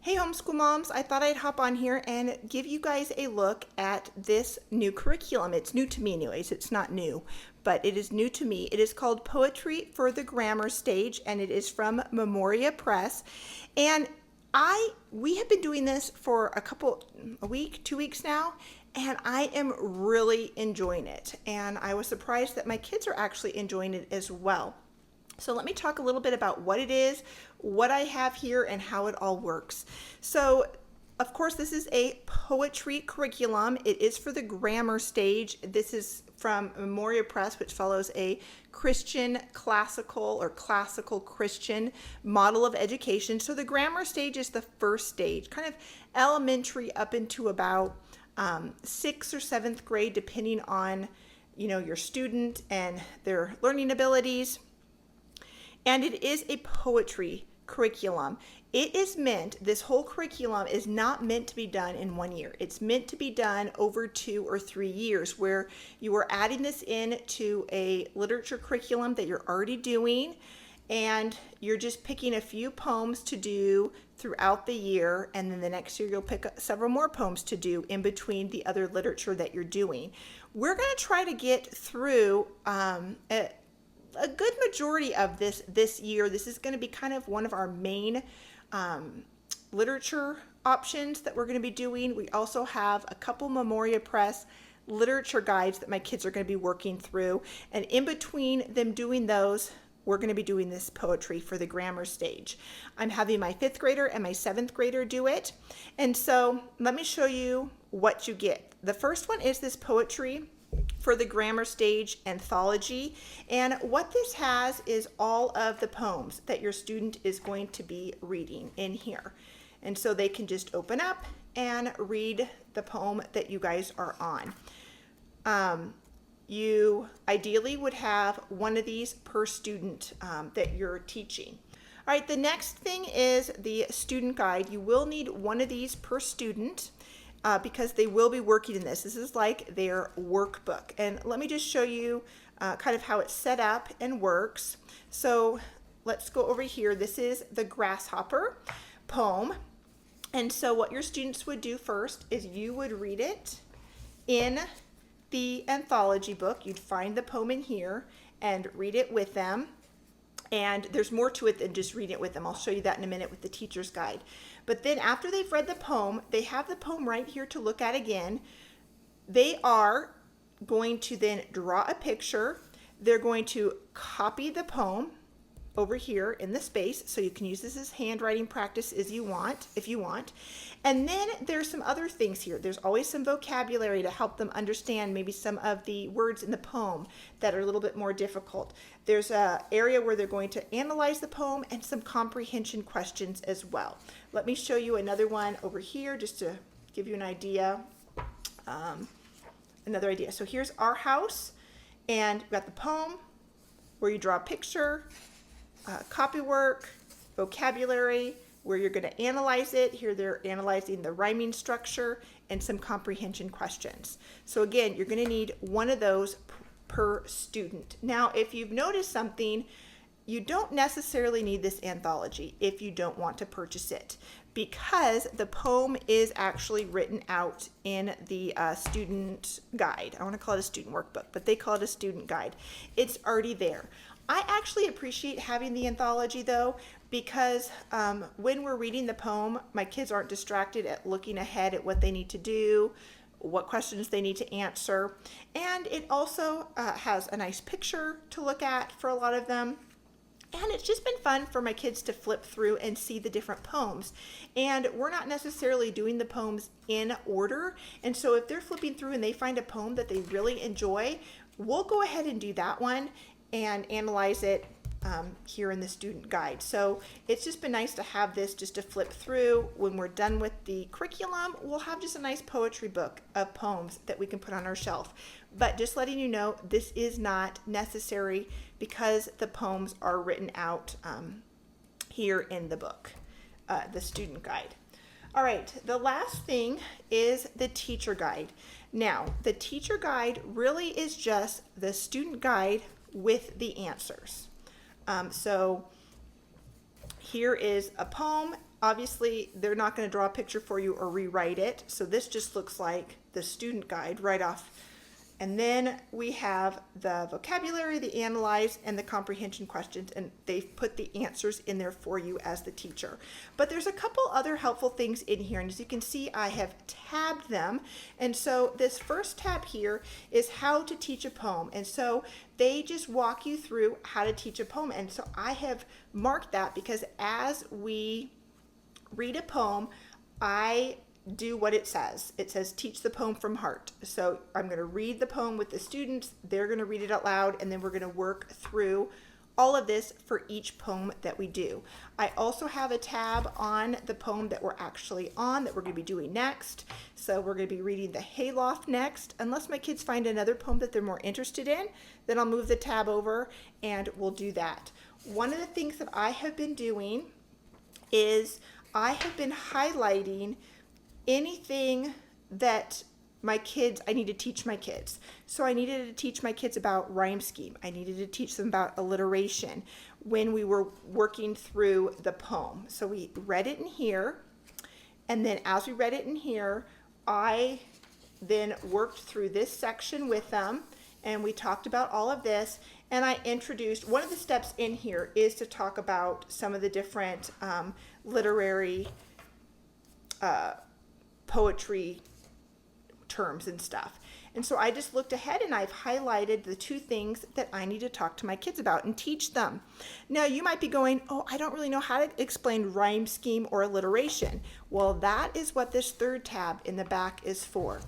Hey homeschool moms, I thought I'd hop on here and give you guys a look at this new curriculum. It's new to me anyways, it's not new, but it is new to me. It is called Poetry for the Grammar Stage and it is from Memoria Press. And we have been doing this for a week, 2 weeks now, and I am really enjoying it. And I was surprised that my kids are actually enjoying it as well. So let me talk a little bit about what it is, what I have here, and how it all works. So, of course, this is a poetry curriculum. It is for the grammar stage. This is from Memoria Press, which follows a Christian classical Christian model of education. So the grammar stage is the first stage, kind of elementary up into about 6th or 7th grade, depending on, your student and their learning abilities. And it is a poetry curriculum. This whole curriculum is not meant to be done in 1 year. It's meant to be done over 2 or 3 years, where you are adding this in to a literature curriculum that you're already doing, and you're just picking a few poems to do throughout the year, and then the next year you'll pick several more poems to do in between the other literature that you're doing. We're going to try to get through a good majority of this year. This is going to be kind of one of our main literature options that we're going to be doing. We also have a couple Memoria Press literature guides that my kids are going to be working through, and in between them doing those, we're going to be doing this poetry for the grammar stage. I'm having my 5th grader and my 7th grader do it, and so let me show you what you get. The first one is this poetry for the grammar stage anthology, and what this has is all of the poems that your student is going to be reading in here, and so they can just open up and read the poem that you guys are on. You ideally would have one of these per student that you're teaching. All right, the next thing is the student guide. You will need one of these per student because they will be working in this. This is like their workbook. And let me just show you kind of how it's set up and works. So let's go over here. This is the Grasshopper Poem. And so what your students would do first is you would read it in the Anthology book. You'd find the poem in here and read it with them. And there's more to it than just reading it with them. I'll show you that in a minute with the teacher's guide. But then after they've read the poem, they have the poem right here to look at again. They are going to then draw a picture. They're going to copy the poem over here in the space, so you can use this as handwriting practice if you want. And then there's some other things here. There's always some vocabulary to help them understand maybe some of the words in the poem that are a little bit more difficult. There's an area where they're going to analyze the poem and some comprehension questions as well. Let me show you another one over here just to give you an idea. Another idea. So here's our house, and we've got the poem where you draw a picture, copy work, vocabulary, where you're going to analyze it. Here they're analyzing the rhyming structure and some comprehension questions. So again, you're going to need one of those per student. Now, if you've noticed something, you don't necessarily need this anthology if you don't want to purchase it, because the poem is actually written out in the student guide. I want to call it a student workbook, but they call it a student guide. It's already there. I actually appreciate having the anthology though, because when we're reading the poem, my kids aren't distracted at looking ahead at what they need to do, what questions they need to answer. And it also has a nice picture to look at for a lot of them. And it's just been fun for my kids to flip through and see the different poems. And we're not necessarily doing the poems in order. And so if they're flipping through and they find a poem that they really enjoy, we'll go ahead and do that one and analyze it here in the student guide. So it's just been nice to have this just to flip through. When we're done with the curriculum, we'll have just a nice poetry book of poems that we can put on our shelf. But just letting you know, this is not necessary because the poems are written out here in the book, the student guide. All right, the last thing is the teacher guide. Now, the teacher guide really is just the student guide with the answers. So here is a poem Obviously, they're not going to draw a picture for you or rewrite it. So this just looks like the student guide right off. And then we have the vocabulary, the analyze, and the comprehension questions, and they've put the answers in there for you as the teacher. But there's a couple other helpful things in here, and as you can see, I have tabbed them. And so this first tab here is how to teach a poem. And so they just walk you through how to teach a poem. And so I have marked that because as we read a poem, I do what it says. It says teach the poem from heart. So I'm going to read the poem with the students. They're going to read it out loud, and then we're going to work through all of this for each poem that we do. I also have a tab on the poem that we're actually on that we're going to be doing next. So we're going to be reading the Hayloft next. Unless my kids find another poem that they're more interested in, then I'll move the tab over and we'll do that. One of the things that I have been doing is I have been highlighting anything that I need to teach my kids. So I needed to teach my kids about rhyme scheme. I needed to teach them about alliteration when we were working through the poem. So we read it in here, and then as we read it in here, I then worked through this section with them, and we talked about all of this, and I introduced, one of the steps in here is to talk about some of the different literary poetry terms and stuff. And so I just looked ahead and I've highlighted the two things that I need to talk to my kids about and teach them. Now you might be going, oh, I don't really know how to explain rhyme scheme or alliteration. Well, that is what this third tab in the back is for.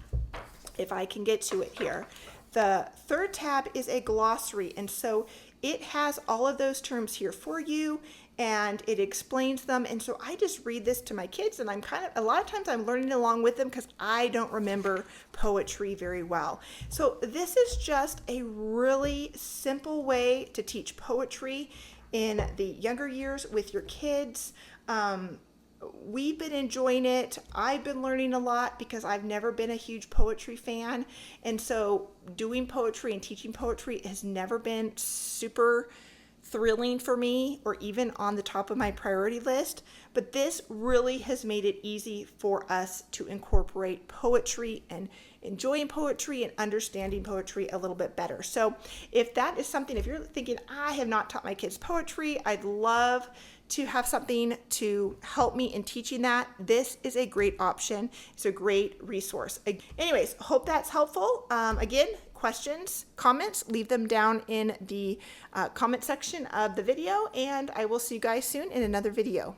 If I can get to it here. The third tab is a glossary, and so it has all of those terms here for you, and it explains them. And so I just read this to my kids, and I'm a lot of times I'm learning along with them because I don't remember poetry very well. So this is just a really simple way to teach poetry in the younger years with your kids. We've been enjoying it. I've been learning a lot because I've never been a huge poetry fan. And so doing poetry and teaching poetry has never been super thrilling for me or even on the top of my priority list. But this really has made it easy for us to incorporate poetry and enjoying poetry and understanding poetry a little bit better. So if that is something, if you're thinking, I have not taught my kids poetry, I'd love to have something to help me in teaching that, this is a great option. It's a great resource. Anyways, hope that's helpful. Again, questions, comments, leave them down in the comment section of the video, and I will see you guys soon in another video.